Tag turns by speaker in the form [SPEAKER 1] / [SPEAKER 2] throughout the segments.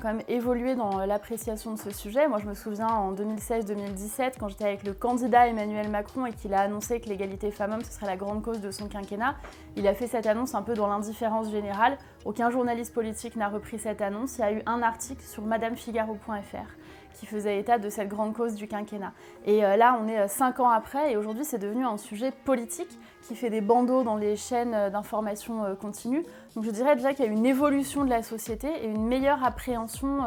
[SPEAKER 1] quand même évolué dans l'appréciation de ce sujet. Moi, je me souviens en 2016-2017, quand j'étais avec le candidat Emmanuel Macron et qu'il a annoncé que l'égalité femmes-hommes, ce serait la grande cause de son quinquennat. Il a fait cette annonce un peu dans l'indifférence générale. Aucun journaliste politique n'a repris cette annonce. Il y a eu un article sur madamefigaro.fr qui faisait état de cette grande cause du quinquennat. Et là, on est 5 ans après, et aujourd'hui, c'est devenu un sujet politique qui fait des bandeaux dans les chaînes d'information continue. Donc je dirais déjà qu'il y a une évolution de la société et une meilleure appréhension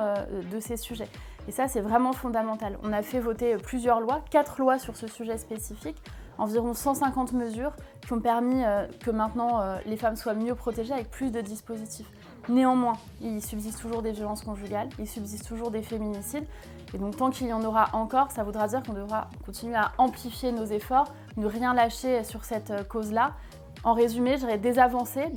[SPEAKER 1] de ces sujets. Et ça, c'est vraiment fondamental. On a fait voter plusieurs lois, 4 lois sur ce sujet spécifique, environ 150 mesures qui ont permis que maintenant les femmes soient mieux protégées avec plus de dispositifs. Néanmoins, il subsiste toujours des violences conjugales, il subsiste toujours des féminicides. Et donc tant qu'il y en aura encore, ça voudra dire qu'on devra continuer à amplifier nos efforts, ne rien lâcher sur cette cause-là. En résumé, je dirais des avancées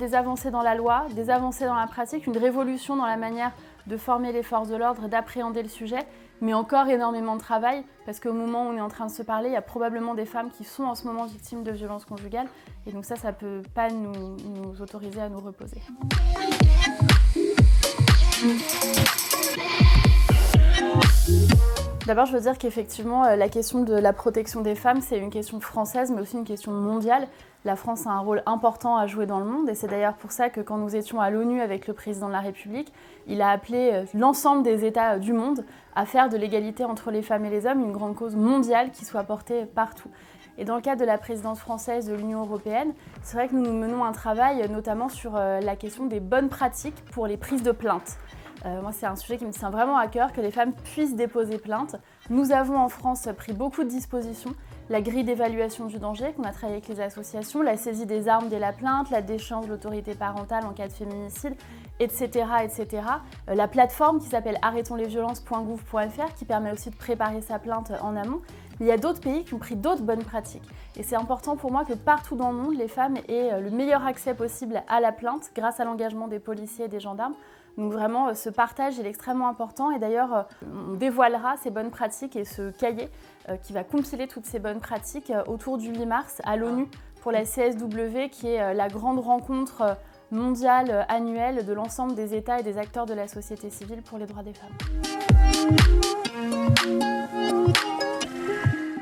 [SPEAKER 1] dans la loi, des avancées dans la pratique, une révolution dans la manière de former les forces de l'ordre et d'appréhender le sujet, mais encore énormément de travail, parce qu'au moment où on est en train de se parler, il y a probablement des femmes qui sont en ce moment victimes de violences conjugales, et donc ça ne peut pas nous autoriser à nous reposer. D'abord, je veux dire qu'effectivement, la question de la protection des femmes, c'est une question française, mais aussi une question mondiale. La France a un rôle important à jouer dans le monde, et c'est d'ailleurs pour ça que quand nous étions à l'ONU avec le président de la République, il a appelé l'ensemble des États du monde à faire de l'égalité entre les femmes et les hommes une grande cause mondiale qui soit portée partout. Et dans le cadre de la présidence française de l'Union européenne, c'est vrai que nous menons un travail notamment sur la question des bonnes pratiques pour les prises de plainte. Moi, c'est un sujet qui me tient vraiment à cœur, que les femmes puissent déposer plainte. Nous avons en France pris beaucoup de dispositions. La grille d'évaluation du danger qu'on a travaillé avec les associations, la saisie des armes dès la plainte, la déchéance de l'autorité parentale en cas de féminicide, etc. etc. La plateforme qui s'appelle arrêtonslesviolences.gouv.fr qui permet aussi de préparer sa plainte en amont. Il y a d'autres pays qui ont pris d'autres bonnes pratiques. Et c'est important pour moi que partout dans le monde, les femmes aient le meilleur accès possible à la plainte grâce à l'engagement des policiers et des gendarmes. Donc vraiment, ce partage il est extrêmement important et d'ailleurs, on dévoilera ces bonnes pratiques et ce cahier qui va compiler toutes ces bonnes pratiques autour du 8 mars à l'ONU pour la CSW qui est la grande rencontre mondiale annuelle de l'ensemble des États et des acteurs de la société civile pour les droits des femmes.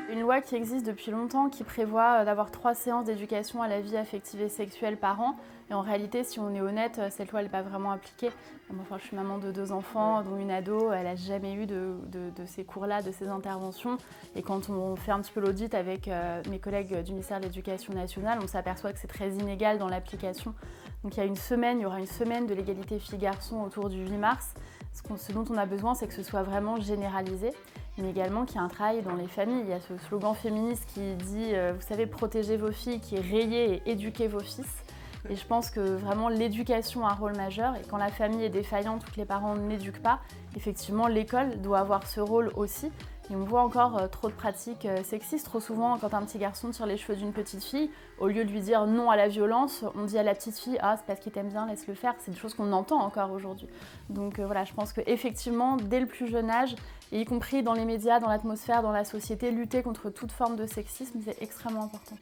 [SPEAKER 1] Une loi qui existe depuis longtemps qui prévoit d'avoir 3 séances d'éducation à la vie affective et sexuelle par an. Et en réalité, si on est honnête, cette loi n'est pas vraiment appliquée. Enfin, je suis maman de 2 enfants, dont une ado, elle n'a jamais eu de ces cours-là, de ces interventions. Et quand on fait un petit peu l'audit avec mes collègues du ministère de l'Éducation nationale, on s'aperçoit que c'est très inégal dans l'application. Donc il y aura une semaine de l'égalité filles-garçons autour du 8 mars. Ce dont on a besoin, c'est que ce soit vraiment généralisé, mais également qu'il y ait un travail dans les familles. Il y a ce slogan féministe qui dit « Vous savez, protégez vos filles », qui est « Rayez et éduquez vos fils ». Et je pense que vraiment l'éducation a un rôle majeur et quand la famille est défaillante ou que les parents n'éduquent pas, effectivement l'école doit avoir ce rôle aussi. Et on voit encore trop de pratiques sexistes. Trop souvent, quand un petit garçon tire les cheveux d'une petite fille, au lieu de lui dire non à la violence, on dit à la petite fille « Ah, c'est parce qu'il t'aime bien, laisse-le faire ». C'est des choses qu'on entend encore aujourd'hui. Donc voilà, je pense qu'effectivement, dès le plus jeune âge, et y compris dans les médias, dans l'atmosphère, dans la société, lutter contre toute forme de sexisme, c'est extrêmement important.